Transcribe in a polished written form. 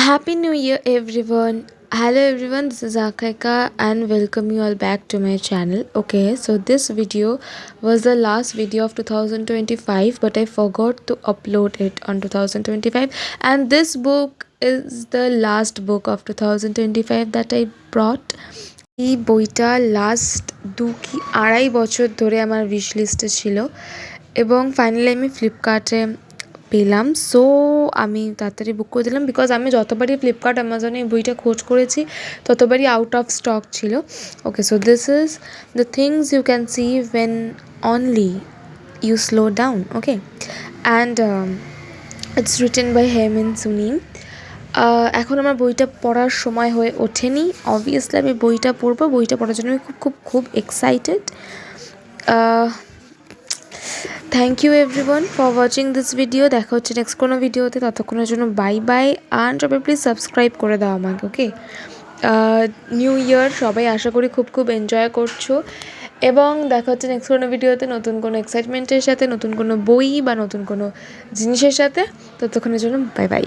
Happy New Year, everyone. Hello, everyone. This is Akaika, and welcome you all back to my channel. Okay, so this video was the last video of 2025, but I forgot to upload it on 2025. And this book is the last book of 2025 that I brought. এই বইটা last 2 কি 2.5 বছর ধরে আমার wish লিস্টে ছিল এবং finally আমি ফ্লিপকার্টে পেলাম। সো আমি তাড়াতাড়ি বুক করে দিলাম, বিকজ আমি যতবারই ফ্লিপকার্ট অ্যামাজনে এই বইটা খোঁজ করেছি ততবারই আউট অফ স্টক ছিল। Okay, so this is the things you can see when only you slow down. Okay, and it's written by Haemin Sunim. এখন আমার বইটা পড়ার সময় হয়ে ওঠেনি। অবভিয়াসলি আমি বইটা পড়বো, বইটা পড়ার জন্য আমি খুব খুব খুব excited. Thank you everyone for watching this video. দেখা হচ্ছে নেক্সট কোনো ভিডিওতে, ততক্ষণের জন্য বাই বাই। অ্যান্ড সবাই প্লিজ সাবস্ক্রাইব করে দাও আমাকে। ওকে, নিউ ইয়ার সবাই আশা করি খুব খুব এনজয় করছো, এবং দেখা হচ্ছে নেক্সট কোনো ভিডিওতে নতুন কোনো এক্সাইটমেন্টের সাথে, নতুন কোনো বই বা নতুন কোনো জিনিসের সাথে। ততক্ষণের জন্য বাই বাই।